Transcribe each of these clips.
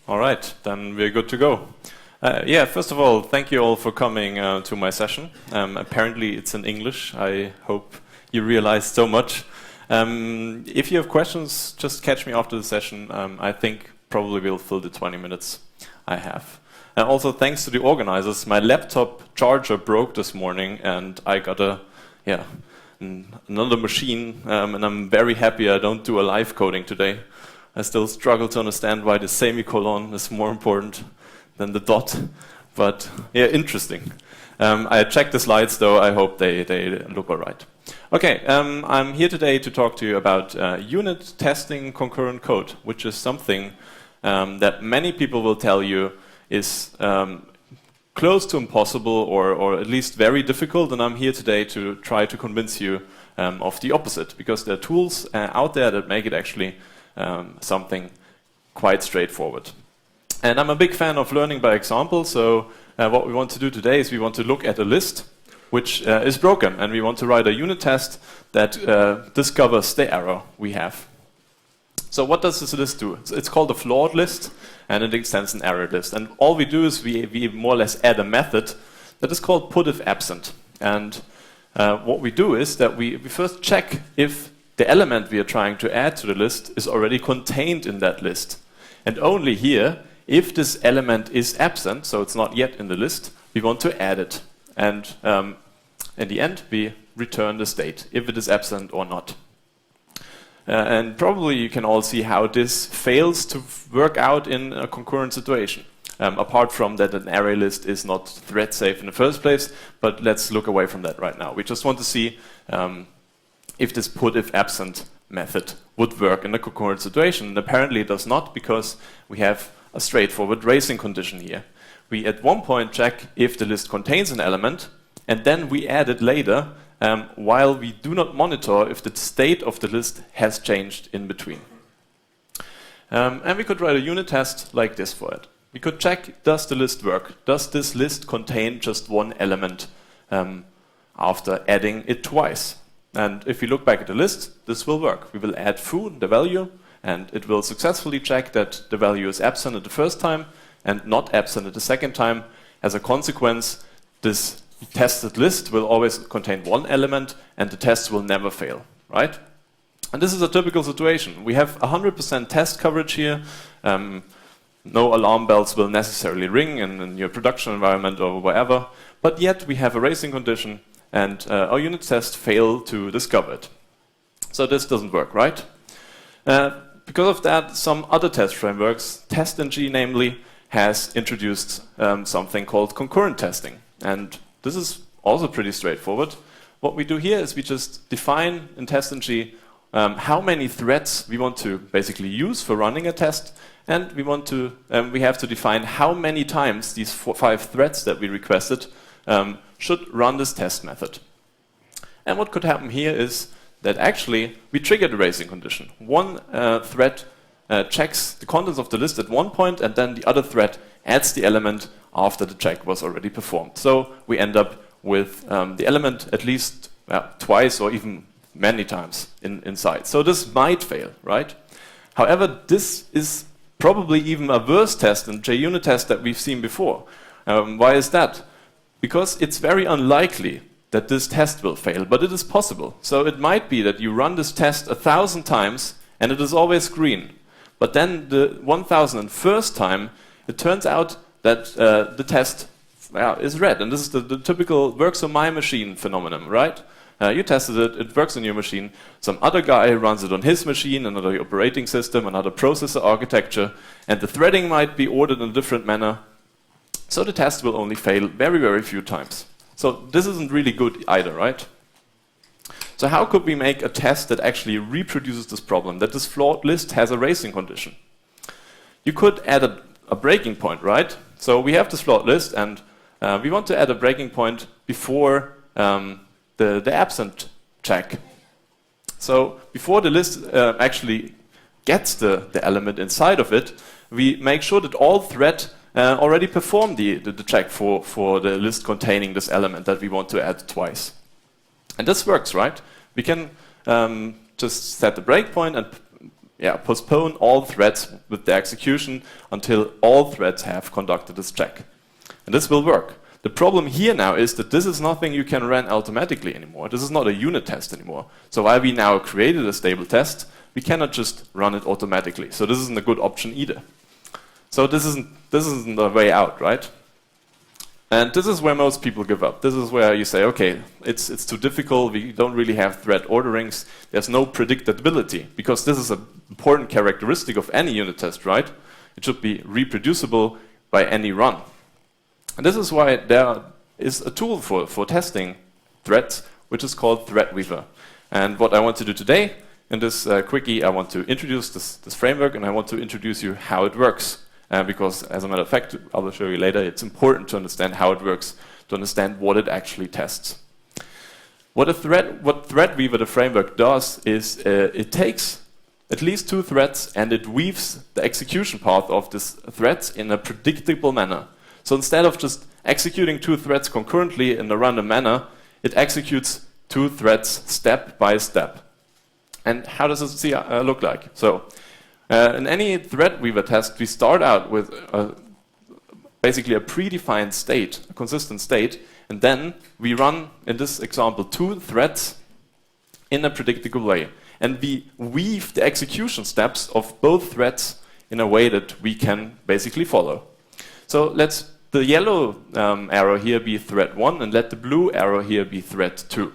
All right, then we're good to go. Yeah, first of all, thank you all for coming to my session. Apparently it's in English. I hope you realize so much. If you have questions, just catch me after the session. I think probably we'll fill the 20 minutes I have. And also thanks to the organizers, my laptop charger broke this morning and I got another machine, and I'm very happy I don't do a live coding today. I still struggle to understand why the semicolon is more important than the dot, but yeah, interesting. I checked the slides though, I hope they look all right. Okay, I'm here today to talk to you about unit testing concurrent code, which is something that many people will tell you is close to impossible or at least very difficult, and I'm here today to try to convince you of the opposite, because there are tools out there that make it actually something quite straightforward. And I'm a big fan of learning by example, so what we want to do today is we want to look at a list which is broken, and we want to write a unit test that discovers the error we have. So what does this list do? It's called a flawed list, and it extends an error list. And all we do is we more or less add a method that is called put if absent. And what we do is that we first check if the element we are trying to add to the list is already contained in that list. And only here, if this element is absent, so it's not yet in the list, we want to add it. And in the end, we return the state, if it is absent or not. And probably you can all see how this fails to work out in a concurrent situation. Apart from that, an array list is not thread safe in the first place, but let's look away from that right now. We just want to see if this put if absent method would work in a concurrent situation. And apparently it does not, because we have a straightforward racing condition here. We at one point check if the list contains an element, and then we add it later, while we do not monitor if the state of the list has changed in between. And we could write a unit test like this for it. We could check, does the list work? Does this list contain just one element after adding it twice? And if we look back at the list, this will work. We will add foo, the value, and it will successfully check that the value is absent at the first time and not absent at the second time. As a consequence, this tested list will always contain one element and the test will never fail, right? And this is a typical situation. We have 100% test coverage here. No alarm bells will necessarily ring in your production environment or wherever, but yet we have a racing condition and our unit test failed to discover it. So this doesn't work, right? Because of that, some other test frameworks, TestNG namely, has introduced something called concurrent testing. And this is also pretty straightforward. What we do here is we just define in TestNG how many threads we want to basically use for running a test, and we have to define how many times these 5 threads that we requested should run this test method. And what could happen here is that actually we trigger the racing condition. One thread checks the contents of the list at one point, and then the other thread adds the element after the check was already performed. So we end up with the element at least twice or even many times inside. So this might fail, right? However, this is probably even a worse test than JUnit test that we've seen before. Why is that? Because it's very unlikely that this test will fail, but it is possible. So it might be that you run this test 1,000 times and it is always green. But then the 1,001st time, it turns out that the test is red. And this is the typical works on my machine phenomenon, right? You tested it, it works on your machine. Some other guy runs it on his machine, another operating system, another processor architecture, and the threading might be ordered in a different manner. So the test will only fail very, very few times. So this isn't really good either, right? So how could we make a test that actually reproduces this problem, that this flawed list has a racing condition? You could add a breaking point, right? So we have this flawed list, and we want to add a breaking point before the absent check. So before the list actually gets the element inside of it, we make sure that all thread already performed the check for the list containing this element that we want to add twice. And this works, right? We can just set the breakpoint and postpone all threads with the execution until all threads have conducted this check. And this will work. The problem here now is that this is nothing you can run automatically anymore. This is not a unit test anymore. So while we now created a stable test, we cannot just run it automatically. So this isn't a good option either. So this isn't the way out, right? And this is where most people give up. This is where you say, okay, it's too difficult, we don't really have thread orderings, there's no predictability, because this is an important characteristic of any unit test, right? It should be reproducible by any run. And this is why there is a tool for testing threads, which is called ThreadWeaver. And what I want to do today, in this quickie, I want to introduce this framework, and I want to introduce you how it works. Because, as a matter of fact, I will show you later, it's important to understand how it works, to understand what it actually tests. What ThreadWeaver, the framework, does is it takes at least 2 threads and it weaves the execution path of these threads in a predictable manner. So instead of just executing 2 threads concurrently in a random manner, it executes 2 threads step by step. And how does it look like? So, in any ThreadWeaver test, we start out with basically a predefined state, a consistent state, and then we run, in this example, 2 threads in a predictable way. And we weave the execution steps of both threads in a way that we can basically follow. So let's the yellow arrow here be thread 1, and let the blue arrow here be thread 2.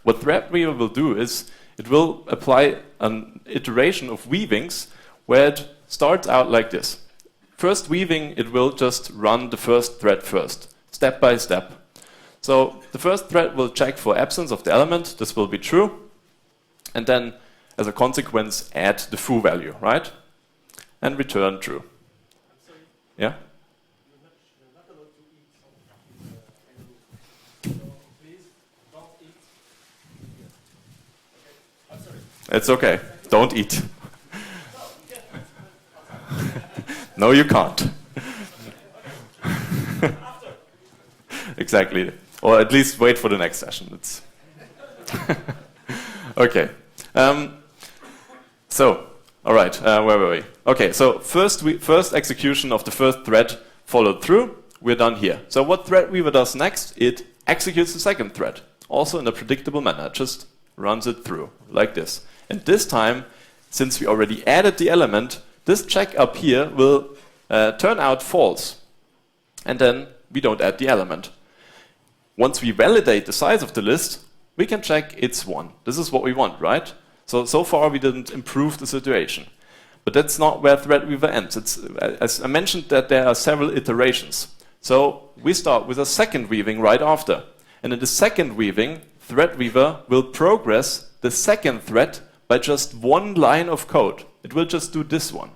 What ThreadWeaver will do is it will apply an iteration of weavings where it starts out like this. First weaving, it will just run the first thread first, step by step. So the first thread will check for absence of the element, this will be true, and then as a consequence add the foo value, right? And return true. Yeah? It's okay. Don't eat. No, you can't. Exactly. Or at least wait for the next session. It's okay. So, all right. Where were we? Okay. So first execution of the first thread followed through. We're done here. So what ThreadWeaver does next? It executes the second thread, also in a predictable manner. Just runs it through like this. And this time, since we already added the element, this check up here will turn out false. And then we don't add the element. Once we validate the size of the list, we can check it's 1. This is what we want, right? So far we didn't improve the situation. But that's not where ThreadWeaver ends. As I mentioned, that there are several iterations. So we start with a second weaving right after. And in the second weaving, ThreadWeaver will progress the second thread by just 1 line of code. It will just do this one.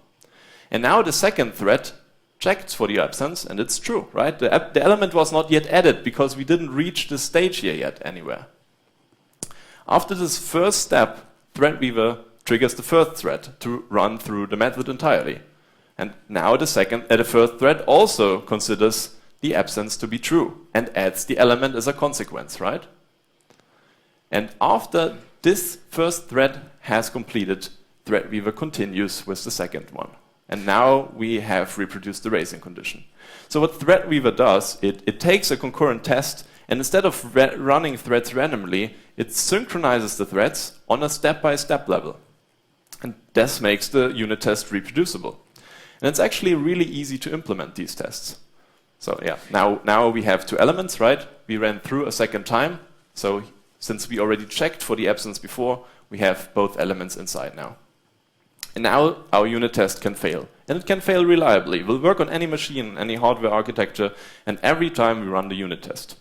And now the second thread checked for the absence, and it's true, right? The element was not yet added because we didn't reach this stage here yet anywhere. After this first step, ThreadWeaver triggers the first thread to run through the method entirely. And now the first thread also considers the absence to be true and adds the element as a consequence, right? And after this first thread has completed, ThreadWeaver continues with the second one. And now we have reproduced the racing condition. So what ThreadWeaver does, it takes a concurrent test, and instead of running threads randomly, it synchronizes the threads on a step-by-step level. And this makes the unit test reproducible. And it's actually really easy to implement these tests. So yeah, now we have 2 elements, right? We ran through a second time. So since we already checked for the absence before, we have both elements inside now. And now our unit test can fail. And it can fail reliably. It will work on any machine, any hardware architecture, and every time we run the unit test.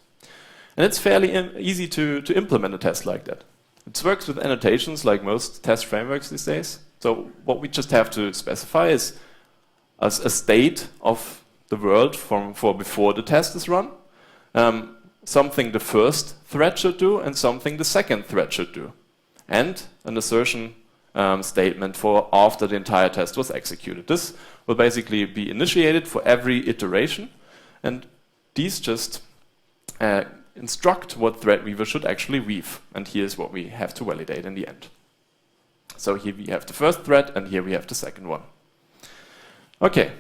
And it's fairly easy to implement a test like that. It works with annotations like most test frameworks these days. So what we just have to specify is a state of the world for before the test is run, something the first thread should do, and something the second thread should do, and an assertion statement for after the entire test was executed. This will basically be initiated for every iteration, and these just instruct what ThreadWeaver should actually weave, and here's what we have to validate in the end. So here we have the first thread, and here we have the second one. Okay,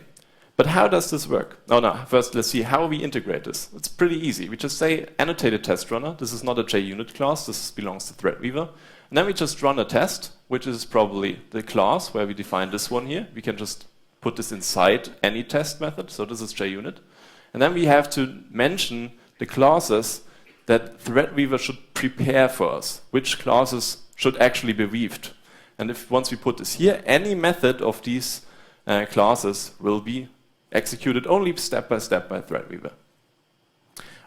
but how does this work? Oh no, first let's see how we integrate this. It's pretty easy. We just say annotated test runner. This is not a JUnit class, this belongs to Threadweaver. And then we just run a test, which is probably the class where we define this one here. We can just put this inside any test method, so this is JUnit. And then we have to mention the classes that Threadweaver should prepare for us, which classes should actually be weaved. And if once we put this here, any method of these classes will be executed only step by Threadweaver.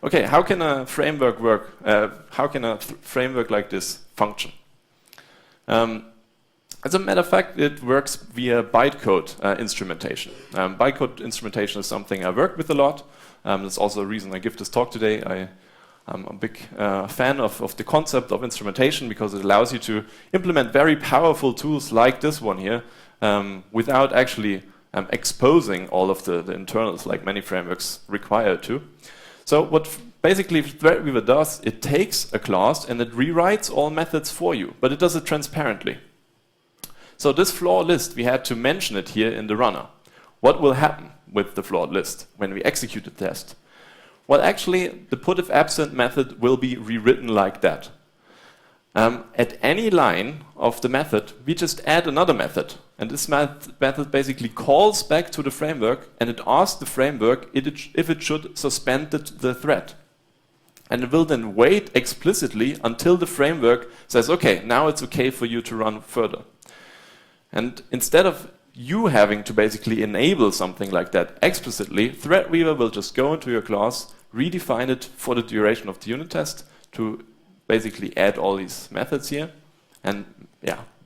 Okay, how can a framework work? How can a framework like this function? As a matter of fact, it works via bytecode instrumentation. Bytecode instrumentation is something I work with a lot. That's also a reason I give this talk today. I'm a big fan of the concept of instrumentation because it allows you to implement very powerful tools like this one here without actually exposing all of the internals like many frameworks require to. So what basically Threadweaver does, it takes a class and it rewrites all methods for you, but it does it transparently. So this floor list, we had to mention it here in the runner. What will happen with the floored list when we execute the test? Well, actually, the put-if-absent method will be rewritten like that. At any line of the method, we just add another method. And this method basically calls back to the framework and it asks the framework if it should suspend the thread. And it will then wait explicitly until the framework says, okay, now it's okay for you to run further. And instead of you having to basically enable something like that explicitly, Threadweaver will just go into your class, redefine it for the duration of the unit test to basically add all these methods here and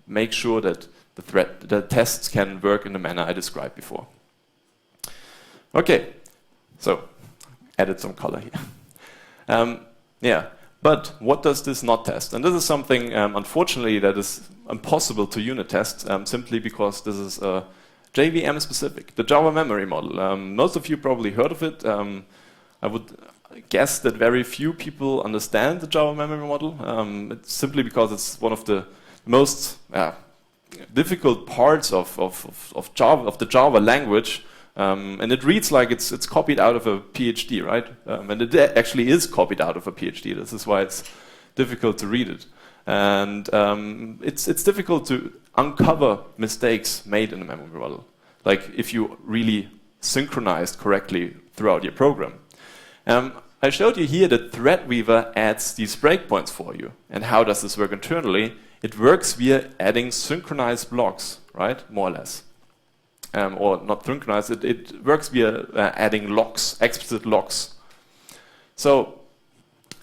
make sure that the tests can work in the manner I described before. Okay, so added some color here. But what does this not test? And this is something, unfortunately, that is impossible to unit test simply because this is JVM specific, the Java memory model. Most of you probably heard of it. I would guess that very few people understand the Java memory model. It's simply because it's one of the most difficult parts of the Java language. And it reads like it's copied out of a PhD, right? And it actually is copied out of a PhD. This is why it's difficult to read it. And it's difficult to uncover mistakes made in the memory model, like if you really synchronized correctly throughout your program. I showed you here that Threadweaver adds these breakpoints for you. And how does this work internally? It works via adding synchronized blocks, right? More or less. Or not synchronized, it works via adding locks, explicit locks. So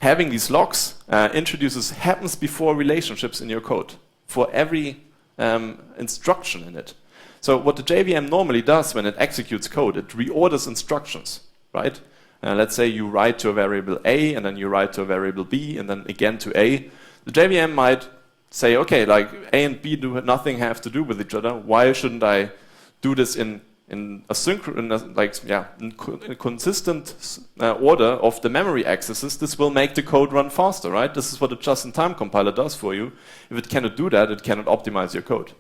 having these locks introduces happens before relationships in your code for every instruction in it. So what the JVM normally does when it executes code, it reorders instructions, right? Let's say you write to a variable A, and then you write to a variable B, and then again to A. The JVM might say, okay, like A and B do nothing have to do with each other. Why shouldn't I do this in a consistent order of the memory accesses? This will make the code run faster, right? This is what a just-in-time compiler does for you. If it cannot do that, it cannot optimize your code.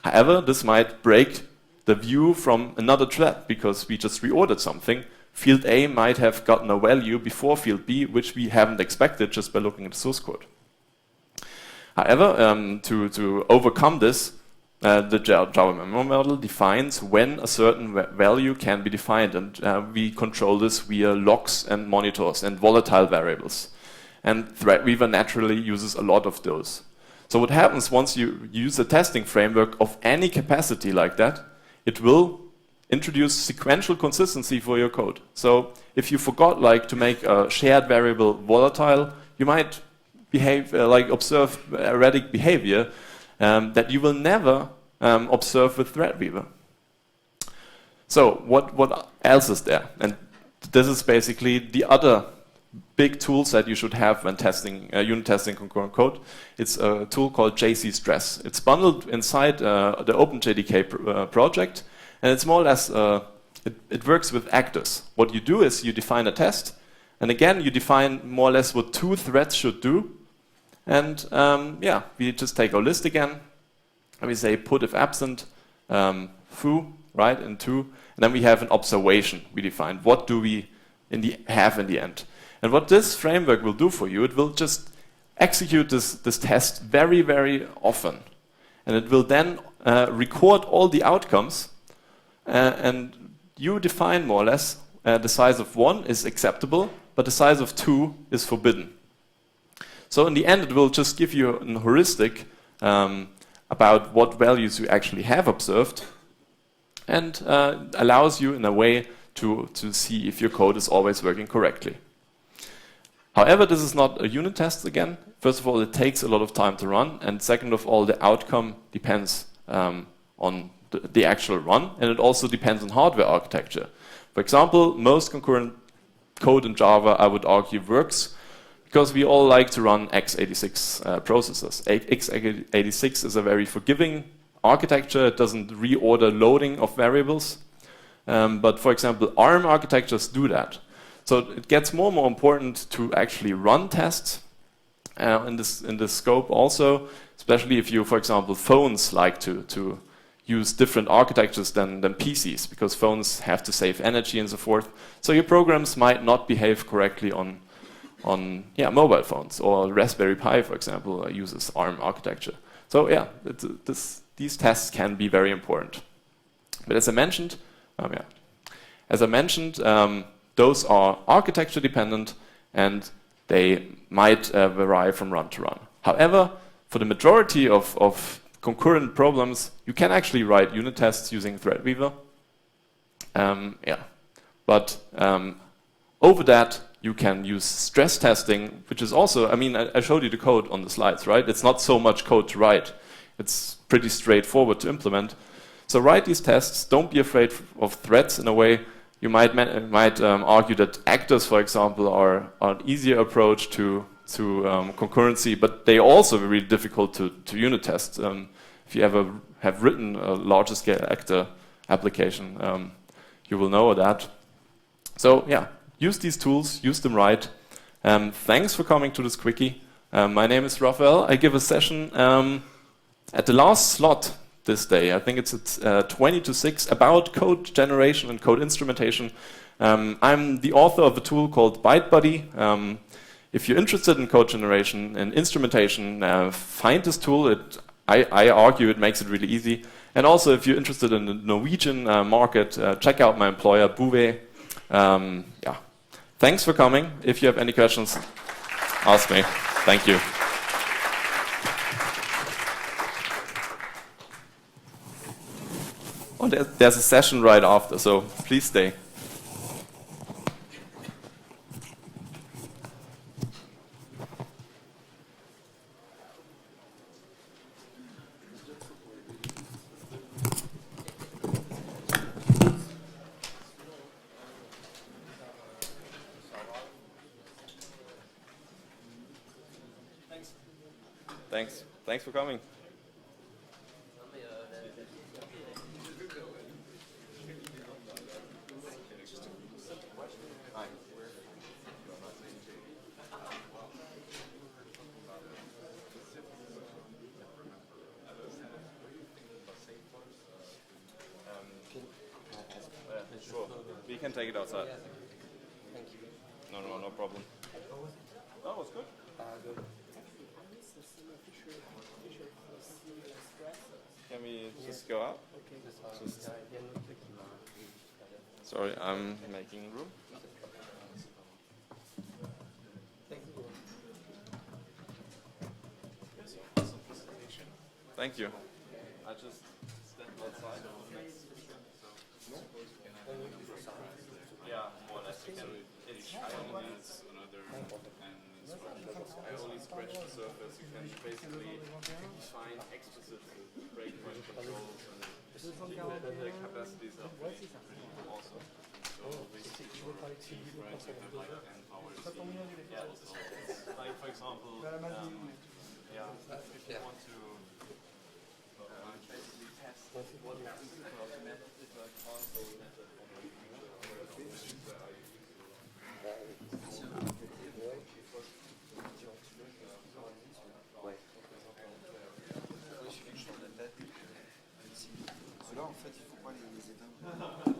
However, this might break the view from another thread because we just reordered something. Field A might have gotten a value before field B, which we haven't expected just by looking at the source code. However, to overcome this, the Java memory model defines when a certain value can be defined, and we control this via locks and monitors and volatile variables. And Threadweaver naturally uses a lot of those. So what happens once you use a testing framework of any capacity like that, it will introduce sequential consistency for your code. So if you forgot to make a shared variable volatile, you might observe erratic behavior that you will never observe with Threadweaver. So what else is there? And this is basically the other big tools that you should have when testing unit testing concurrent code. It's a tool called JCStress. It's bundled inside the OpenJDK project, and it's more or less it works with actors. What you do is you define a test, and again you define more or less what two threads should do. And we just take our list again. and we say put if absent foo, right, in 2, and then we have an observation we define. What do we have in the end? And what this framework will do for you, it will just execute this test very, very often. And it will then record all the outcomes, and you define more or less the size of 1 is acceptable, but the size of 2 is forbidden. So in the end, it will just give you a heuristic about what values you actually have observed, and allows you in a way to see if your code is always working correctly. However, this is not a unit test again. First of all, it takes a lot of time to run, and second of all, the outcome depends on the actual run, and it also depends on hardware architecture. For example, most concurrent code in Java, I would argue, works because we all like to run x86 processors. x86 is a very forgiving architecture. It doesn't reorder loading of variables. But for example, ARM architectures do that. So it gets more and more important to actually run tests in this scope also, especially if you, for example, phones like to use different architectures than PCs, because phones have to save energy and so forth. So your programs might not behave correctly on mobile phones, or Raspberry Pi, for example, uses ARM architecture. So yeah, these tests can be very important. But as I mentioned, those are architecture dependent, and they might vary from run to run. However, for the majority of concurrent problems, you can actually write unit tests using Threadweaver. But over that, you can use stress testing, which is also, I showed you the code on the slides, right? It's not so much code to write. It's pretty straightforward to implement. So write these tests. Don't be afraid of threads in a way. You might argue that actors, for example, are an easier approach to concurrency, but they are also very difficult to unit test. If you ever have written a larger scale actor application, you will know that. So yeah, use these tools, use them right. Thanks for coming to this quickie. My name is Raphael. I give a session at the last slot this day. I think it's at 20 to 6 about code generation and code instrumentation. I'm the author of a tool called ByteBuddy. If you're interested in code generation and instrumentation, find this tool. I argue it makes it really easy. And also, if you're interested in the Norwegian market, check out my employer, Bouvet. Thanks for coming. If you have any questions, ask me. Thank you. Oh, there's a session right after, so please stay. Thanks for coming. Sure, we can take it outside. Thank you. No problem. Oh, it was good. Good. Can we just go up? Sorry, I'm making room. Thank you. I just stand outside. Yeah, more or less. You can it's another I only scratch the surface. You can basically define explicit breakpoint controls and the capacities of also. So basically right and powers. Yeah, so it's like for example, if you want to basically test what happens if a console method fait, il faut pas les éteindre.